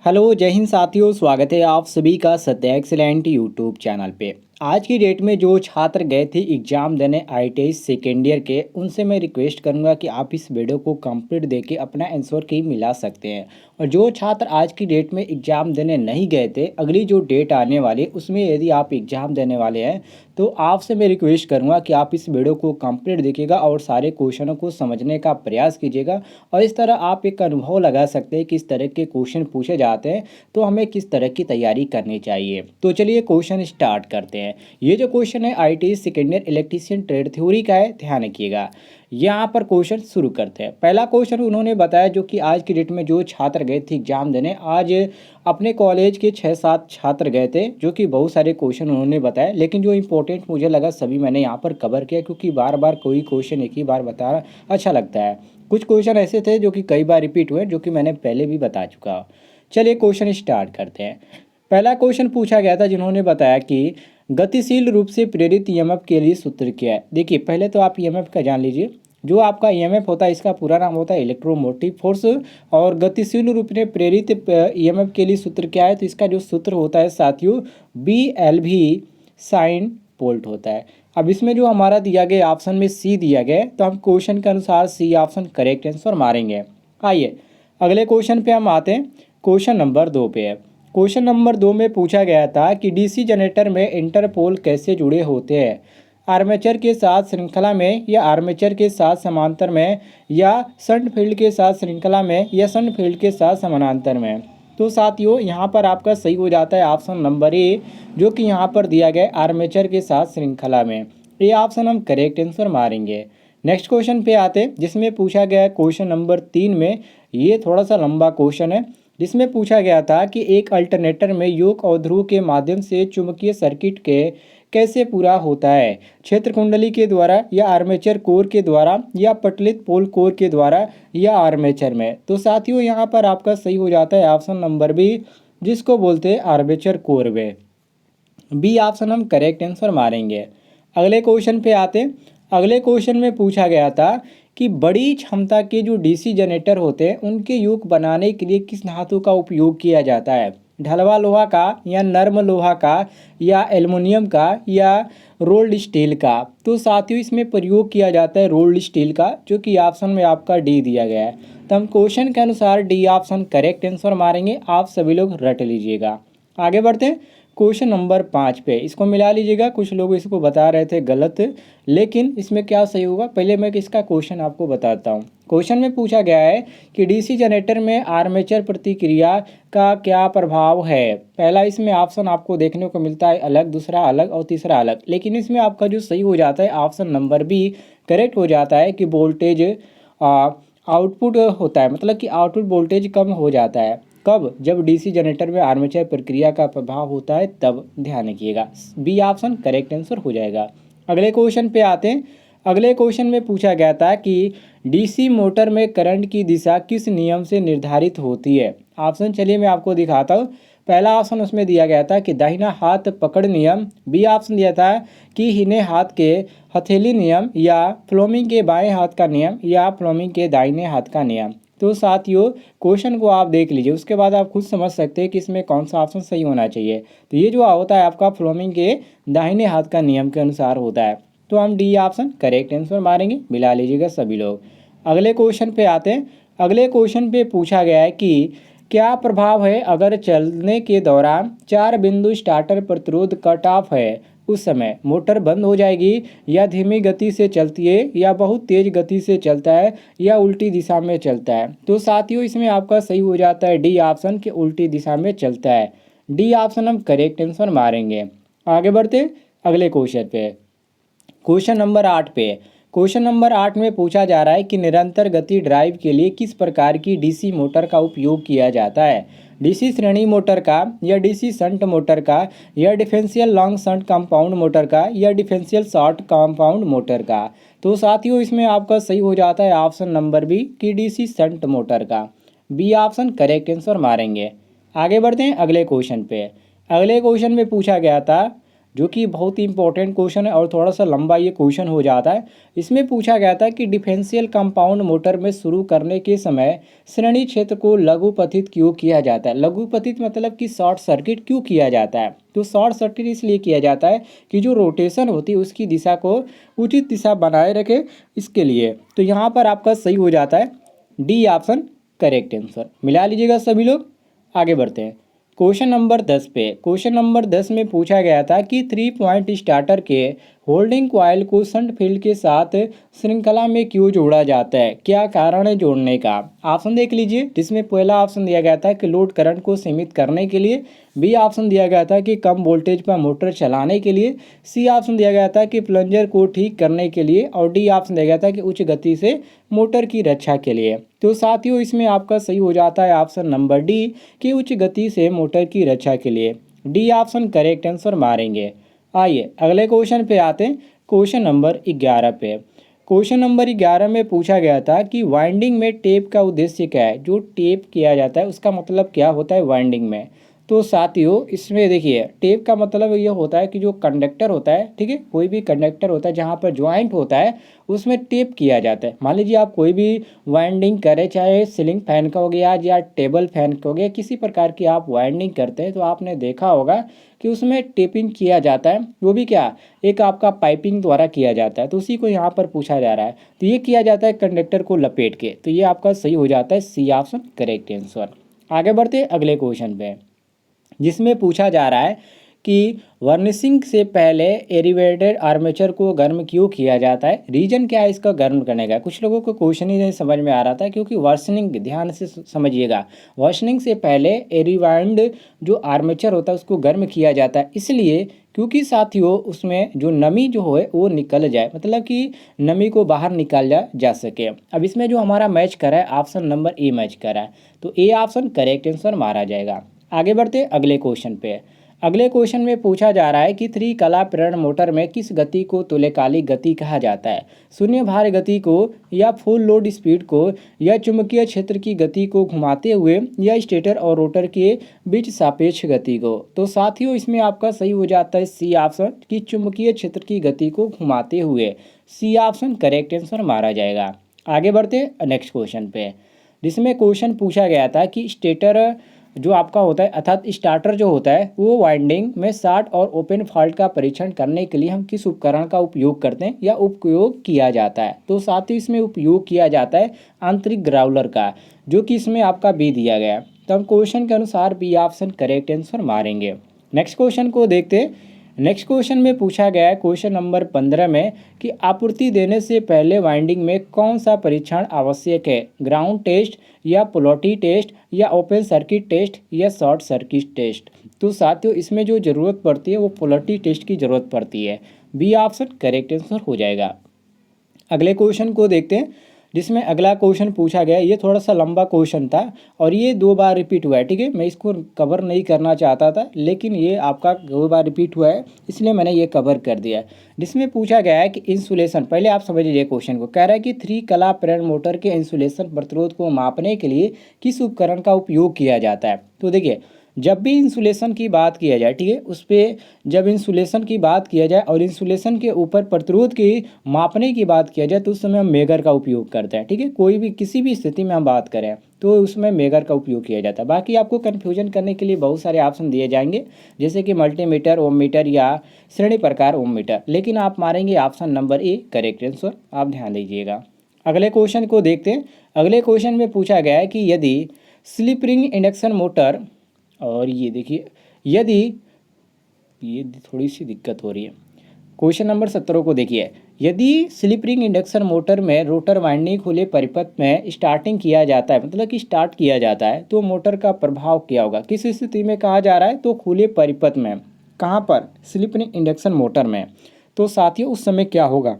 Hello जय हिंद साथियों, स्वागत है आप सभी का सत्य एक्सीलेंट यूट्यूब चैनल पे। आज की डेट में जो छात्र गए थे एग्ज़ाम देने आईटीआई सेकेंड ईयर के, उनसे मैं रिक्वेस्ट करूंगा कि आप इस वीडियो को कंप्लीट देके अपना आंसर की मिला सकते हैं। और जो छात्र आज की डेट में एग्ज़ाम देने नहीं गए थे, अगली जो डेट आने वाली है उसमें यदि आप एग्ज़ाम देने वाले हैं तो आपसे मैं रिक्वेस्ट करूंगा कि आप इस वीडियो को कंप्लीट देखिएगा और सारे क्वेश्चनों को समझने का प्रयास कीजिएगा। और इस तरह आप एक अनुभव लगा सकते हैं किस तरह के क्वेश्चन पूछे जाते हैं, तो हमें किस तरह की तैयारी करनी चाहिए। तो चलिए क्वेश्चन स्टार्ट करते हैं। ये जो क्वेश्चन है ITI second year electrician trade theory का है, ध्यान रखिएगा। यहाँ पर क्वेश्चन शुरू करते हैं। पहला क्वेश्चन उन्होंने बताया जो कि आज की डेट में जो छात्र गए थे एग्जाम देने, आज अपने कॉलेज के 6-7 छात्र गए थे, जो कि बहुत सारे क्वेश्चन उन्होंने बताया, लेकिन जो इंपॉर्टेंट मुझे लगा सभी मैंने यहाँ पर कवर किया, क्योंकि बार बार कोई क्वेश्चन एक ही बार बताना अच्छा लगता है। कुछ क्वेश्चन ऐसे थे जो कि कई बार रिपीट हुए, जो कि मैंने पहले भी बता चुका हूँ। चलिए क्वेश्चन स्टार्ट करते हैं। पहला क्वेश्चन पूछा गया था, जिन्होंने बताया कि गतिशील रूप से प्रेरित ईएमएफ के लिए सूत्र क्या है। देखिए पहले तो आप ईएमएफ का जान लीजिए। जो आपका ईएमएफ होता है इसका पूरा नाम होता है इलेक्ट्रोमोटिव फोर्स। और गतिशील रूप से प्रेरित ईएमएफ के लिए सूत्र क्या है, तो इसका जो सूत्र होता है साथियों BLV साइन वोल्ट होता है। अब इसमें जो हमारा दिया गया ऑप्शन में सी दिया गया है, तो हम क्वेश्चन के अनुसार सी ऑप्शन करेक्ट आंसर मारेंगे। आइए अगले क्वेश्चन पे हम आते हैं। क्वेश्चन नंबर 2 पे है। क्वेश्चन नंबर 2 में पूछा गया था कि डीसी जनरेटर में इंटरपोल कैसे जुड़े होते हैं, आर्मेचर के साथ श्रृंखला में या आर्मेचर के साथ समांतर में या शंट फील्ड के साथ श्रृंखला में या शंट फील्ड के साथ समानांतर में। तो साथियों यहाँ पर आपका सही हो जाता है ऑप्शन नंबर ए, जो कि यहाँ पर दिया गया है आर्मेचर के साथ श्रृंखला में। ये ऑप्शन हम करेक्ट आंसर मारेंगे। नेक्स्ट क्वेश्चन पे आते हैं, जिसमें पूछा गया है क्वेश्चन नंबर 3 में। ये थोड़ा सा लंबा क्वेश्चन है, जिसमें पूछा गया था कि एक अल्टरनेटर में योक और ध्रुव के माध्यम से चुंबकीय सर्किट के कैसे पूरा होता है, क्षेत्र कुंडली के द्वारा या आर्मेचर कोर के द्वारा या पटलित पोल कोर के द्वारा या आर्मेचर में। तो साथियों यहाँ पर आपका सही हो जाता है ऑप्शन नंबर बी, जिसको बोलते हैं आर्मेचर कोर में। बी ऑप्शन हम करेक्ट आंसर मारेंगे। अगले क्वेश्चन पे आते। अगले क्वेश्चन में पूछा गया था कि बड़ी क्षमता के जो डीसी जनरेटर होते हैं उनके युग बनाने के लिए किस धातु का उपयोग किया जाता है, ढलवा लोहा का या नर्म लोहा का या एल्युमिनियम का या रोल्ड स्टील का। तो साथियों इसमें प्रयोग किया जाता है रोल्ड स्टील का, जो कि ऑप्शन में आपका डी दिया गया है। तो हम क्वेश्चन के अनुसार डी ऑप्शन करेक्ट आंसर मारेंगे। आप सभी लोग रट लीजिएगा। आगे बढ़ते हैं क्वेश्चन नंबर 5 पे। इसको मिला लीजिएगा, कुछ लोग इसको बता रहे थे गलत, लेकिन इसमें क्या सही होगा पहले मैं इसका क्वेश्चन आपको बताता हूँ। क्वेश्चन में पूछा गया है कि डीसी जनरेटर में आर्मेचर प्रतिक्रिया का क्या प्रभाव है। पहला इसमें ऑप्शन आपको देखने को मिलता है अलग, दूसरा अलग और तीसरा अलग, लेकिन इसमें आपका जो सही हो जाता है ऑप्शन नंबर बी करेक्ट हो जाता है कि वोल्टेज आउटपुट होता है, मतलब कि आउटपुट वोल्टेज कम हो जाता है। कब? जब डीसी जनरेटर में आर्मेचर प्रक्रिया का प्रभाव होता है तब। ध्यान रखिएगा, बी ऑप्शन करेक्ट आंसर हो जाएगा। अगले क्वेश्चन पे आते हैं। अगले क्वेश्चन में पूछा गया था कि डीसी मोटर में करंट की दिशा किस नियम से निर्धारित होती है। ऑप्शन चलिए मैं आपको दिखाता हूँ। पहला ऑप्शन उसमें दिया गया था कि दाहिना हाथ पकड़ नियम, बी ऑप्शन दिया था कि हिने हाथ के हथेली नियम, या फ्लोमिंग के बाएं हाथ का नियम, या फ्लोमिंग के दाहिने हाथ का नियम। तो साथियों क्वेश्चन को आप देख लीजिए, उसके बाद आप खुद समझ सकते हैं कि इसमें कौन सा ऑप्शन सही होना चाहिए। तो ये जो होता है आपका फ्लोमिंग के दाहिने हाथ का नियम के अनुसार होता है। तो हम डी ऑप्शन करेक्ट आंसर मारेंगे। मिला लीजिएगा सभी लोग। अगले क्वेश्चन पे आते हैं। अगले क्वेश्चन पे पूछा गया है कि क्या प्रभाव है अगर चलने के दौरान 4 बिंदु स्टार्टर प्रतिरोध कट ऑफ है, उस समय मोटर बंद हो जाएगी, या धीमी गति से चलती है, या बहुत तेज गति से चलता है, या उल्टी दिशा में चलता है। तो साथियों इसमें आपका सही हो जाता है डी ऑप्शन के उल्टी दिशा में चलता है। डी ऑप्शन हम करेक्ट आंसर मारेंगे। आगे बढ़ते अगले क्वेश्चन पे। क्वेश्चन नंबर 8 पे। क्वेश्चन नंबर 8 में पूछा जा रहा है कि निरंतर गति ड्राइव के लिए किस प्रकार की डीसी मोटर का उपयोग किया जाता है, डीसी श्रेणी मोटर का, या डीसी शंट मोटर का, या differential long shunt compound motor का, या डिफरेंशियल शॉर्ट कंपाउंड मोटर का। तो साथियों इसमें आपका सही हो जाता है ऑप्शन नंबर बी कि डीसी शंट मोटर का। बी ऑप्शन करेक्ट आंसर मारेंगे। आगे बढ़ते हैं अगले क्वेश्चन पे। अगले क्वेश्चन में पूछा गया था जो कि बहुत ही इंपॉर्टेंट क्वेश्चन है और थोड़ा सा लंबा ये क्वेश्चन हो जाता है। इसमें पूछा गया था कि डिफरेंशियल कंपाउंड मोटर में शुरू करने के समय श्रेणी क्षेत्र को लघुपथित क्यों किया जाता है। लघुपथित मतलब कि शॉर्ट सर्किट क्यों किया जाता है। तो शॉर्ट सर्किट इसलिए किया जाता है कि जो रोटेशन होती है उसकी दिशा को उचित दिशा बनाए रखे, इसके लिए। तो यहाँ पर आपका सही हो जाता है डी ऑप्शन करेक्ट आंसर। मिला लीजिएगा सभी लोग। आगे बढ़ते हैं क्वेश्चन नंबर 10 पे। क्वेश्चन नंबर 10 में पूछा गया था कि 3 पॉइंट स्टार्टर के होल्डिंग कॉइल को शंट फील्ड के साथ श्रृंखला में क्यों जोड़ा जाता है, क्या कारण है जोड़ने का। ऑप्शन देख लीजिए, जिसमें पहला ऑप्शन दिया गया था कि लोड करंट को सीमित करने के लिए, बी ऑप्शन दिया गया था कि कम वोल्टेज पर मोटर चलाने के लिए, सी ऑप्शन दिया गया था कि प्लंजर को ठीक करने के लिए, और डी ऑप्शन दिया गया था कि उच्च गति से मोटर की रक्षा के लिए। तो साथियों इसमें आपका सही हो जाता है ऑप्शन नंबर डी कि उच्च गति से मोटर की रक्षा के लिए। डी ऑप्शन करेक्ट आंसर मारेंगे। आइए अगले क्वेश्चन पे आते हैं, क्वेश्चन नंबर 11 पे। क्वेश्चन नंबर 11 में पूछा गया था कि वाइंडिंग में टेप का उद्देश्य क्या है। जो टेप किया जाता है उसका मतलब क्या होता है वाइंडिंग में। तो साथियों इसमें देखिए, टेप का मतलब ये होता है कि जो कंडक्टर होता है, ठीक है, कोई भी कंडक्टर होता है जहाँ पर ज्वाइंट होता है उसमें टेप किया जाता है। मान लीजिए आप कोई भी वाइंडिंग करें, चाहे सीलिंग फैन का हो गया या टेबल फैन का हो गया, किसी प्रकार की आप वाइंडिंग करते हैं तो आपने देखा होगा कि उसमें टेपिंग किया जाता है। वो भी क्या, एक आपका पाइपिंग द्वारा किया जाता है। तो उसी को यहाँ पर पूछा जा रहा है। तो ये किया जाता है कंडक्टर को लपेट के। तो ये आपका सही हो जाता है सी ऑप्शन करेक्ट आंसर। आगे बढ़ते अगले क्वेश्चन पे, जिसमें पूछा जा रहा है कि वर्निशिंग से पहले एरिवेटेड आर्मेचर को गर्म क्यों किया जाता है। रीजन क्या है इसका गर्म करने का। कुछ लोगों को क्वेश्चन ही नहीं समझ में आ रहा था, क्योंकि वर्निशिंग, ध्यान से समझिएगा, वर्निशिंग से पहले एरिवाइंड जो आर्मेचर होता है उसको गर्म किया जाता है, इसलिए क्योंकि साथियों उसमें जो नमी जो है वो निकल जाए, मतलब कि नमी को बाहर निकाला जा सके। अब इसमें जो हमारा मैच करा है ऑप्शन नंबर ए मैच करा है, तो ए ऑप्शन करेक्ट आंसर मारा जाएगा। आगे बढ़ते अगले क्वेश्चन पे। अगले क्वेश्चन में पूछा जा रहा है कि त्रिकला प्रेरण मोटर में किस गति को तुल्यकालिक गति कहा जाता है। शून्य भार गति को, या फुल लोड स्पीड को, या चुंबकीय क्षेत्र की गति को घुमाते हुए, या स्टेटर और रोटर के बीच सापेक्ष गति को। तो साथियों इसमें आपका सही हो जाता है सी ऑप्शन कि चुंबकीय क्षेत्र की गति को घुमाते हुए। सी ऑप्शन करेक्ट आंसर मारा जाएगा। आगे बढ़ते नेक्स्ट क्वेश्चन पे, जिसमें क्वेश्चन पूछा गया था कि स्टेटर जो आपका होता है अर्थात स्टार्टर जो होता है वो वाइंडिंग में शॉर्ट और ओपन फॉल्ट का परीक्षण करने के लिए हम किस उपकरण का उपयोग करते हैं या उपयोग किया जाता है। तो साथ ही इसमें उपयोग किया जाता है आंतरिक ग्राउलर का, जो कि इसमें आपका बी दिया गया है। तो हम क्वेश्चन के अनुसार बी ऑप्शन करेक्ट आंसर मारेंगे। नेक्स्ट क्वेश्चन को देखते हैं। नेक्स्ट क्वेश्चन में पूछा गया है क्वेश्चन नंबर 15 में कि आपूर्ति देने से पहले वाइंडिंग में कौन सा परीक्षण आवश्यक है। ग्राउंड टेस्ट, या पोलैरिटी टेस्ट, या ओपन सर्किट टेस्ट, या शॉर्ट सर्किट टेस्ट। तो साथियों इसमें जो ज़रूरत पड़ती है वो पोलैरिटी टेस्ट की ज़रूरत पड़ती है। बी ऑप्शन करेक्ट आंसर हो जाएगा। अगले क्वेश्चन को देखते हैं, जिसमें अगला क्वेश्चन पूछा गया। ये थोड़ा सा लंबा क्वेश्चन था और ये 2 बार रिपीट हुआ है, ठीक है। मैं इसको कवर नहीं करना चाहता था, लेकिन ये आपका 2 बार रिपीट हुआ है इसलिए मैंने ये कवर कर दिया। जिसमें पूछा गया है कि इंसुलेशन, पहले आप समझ लीजिए क्वेश्चन को। कह रहा है कि त्रिकला प्रेरण मोटर के इंसुलेशन प्रतिरोध को मापने के लिए किस उपकरण का उपयोग किया जाता है। तो देखिए, जब भी इंसुलेशन की बात किया जाए, ठीक है, उस पर जब इंसुलेशन की बात किया जाए और इंसुलेशन के ऊपर प्रतिरोध की मापने की बात किया जाए तो उस समय हम मेगर का उपयोग करते हैं, ठीक है। कोई भी किसी भी स्थिति में हम बात करें तो उसमें मेगर का उपयोग किया जाता है। बाकी आपको कन्फ्यूजन करने के लिए बहुत सारे ऑप्शन दिए जाएंगे, जैसे कि मल्टीमीटर, ओम मीटर, या श्रेणी प्रकार ओम मीटर, लेकिन आप मारेंगे option number A correct answer. आप ध्यान दीजिएगा। अगले क्वेश्चन को देखते हैं। अगले क्वेश्चन में पूछा गया है कि यदि स्लिप रिंग इंडक्शन मोटर, और ये देखिए, यदि ये थोड़ी सी दिक्कत हो रही है, क्वेश्चन नंबर 17 को देखिए। यदि स्लिप रिंग इंडक्शन मोटर में रोटर वाइंडिंग खुले परिपथ में स्टार्टिंग किया जाता है, मतलब कि स्टार्ट किया जाता है, तो मोटर का प्रभाव क्या होगा। किस स्थिति में कहा जा रहा है, तो खुले परिपथ में। कहाँ पर, स्लिप रिंग इंडक्शन मोटर में। तो साथियों उस समय क्या होगा,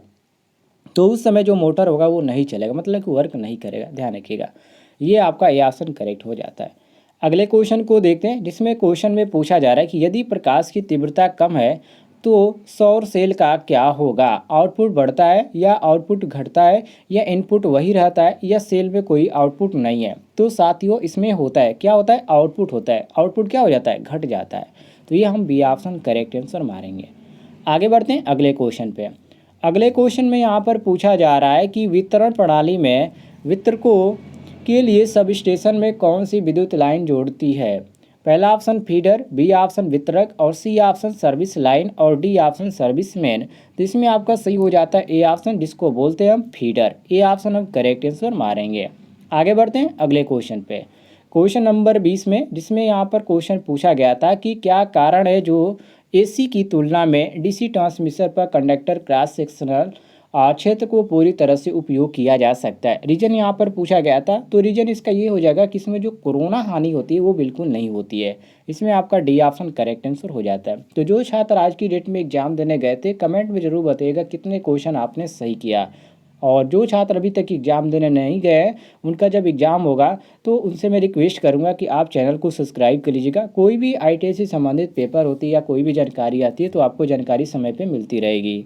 तो उस समय जो मोटर होगा वो नहीं चलेगा, मतलब कि वर्क नहीं करेगा। ध्यान रखिएगा, ये आपका ए ऑप्शन करेक्ट हो जाता है। अगले क्वेश्चन को देखते हैं, जिसमें क्वेश्चन में पूछा जा रहा है कि यदि प्रकाश की तीव्रता कम है तो सौर सेल का क्या होगा। आउटपुट बढ़ता है या आउटपुट घटता है, या इनपुट वही रहता है, या सेल में कोई आउटपुट नहीं है। तो साथियों इसमें होता है, क्या होता है, आउटपुट होता है। आउटपुट क्या हो जाता है, घट जाता है। तो ये हम बी ऑप्शन करेक्ट आंसर मारेंगे। आगे बढ़ते हैं अगले क्वेश्चन पे। अगले क्वेश्चन में यहाँ पर पूछा जा रहा है कि वितरण प्रणाली में वितरकों के लिए सब स्टेशन में कौन सी विद्युत लाइन जोड़ती है। पहला ऑप्शन फीडर, बी ऑप्शन वितरक और सी ऑप्शन सर्विस लाइन और डी ऑप्शन सर्विस मैन। तो इसमें आपका सही हो जाता है ए ऑप्शन, जिसको बोलते हैं हम फीडर। ए ऑप्शन हम करेक्ट आंसर मारेंगे। आगे बढ़ते हैं अगले क्वेश्चन पे। क्वेश्चन नंबर 20 में, जिसमें यहाँ पर क्वेश्चन पूछा गया था कि क्या कारण है जो एसी की तुलना में डीसी ट्रांसमिशन पर कंडक्टर क्रॉस सेक्शनल क्षेत्र को पूरी तरह से उपयोग किया जा सकता है। रीजन यहाँ पर पूछा गया था, तो रीजन इसका ये हो जाएगा कि इसमें जो कोरोना हानि होती है वो बिल्कुल नहीं होती है। इसमें आपका डी ऑप्शन करेक्ट आंसर हो जाता है। तो जो छात्र आज की डेट में एग्जाम देने गए थे, कमेंट में ज़रूर बताइएगा कितने क्वेश्चन आपने सही किया। और जो छात्र अभी तक एग्ज़ाम देने नहीं गए, उनका जब एग्ज़ाम होगा तो उनसे मैं रिक्वेस्ट करूंगा कि आप चैनल को सब्सक्राइब कर लीजिएगा। कोई भी आईटीआई से संबंधित पेपर होती है या कोई भी जानकारी आती है तो आपको जानकारी समय पे मिलती रहेगी।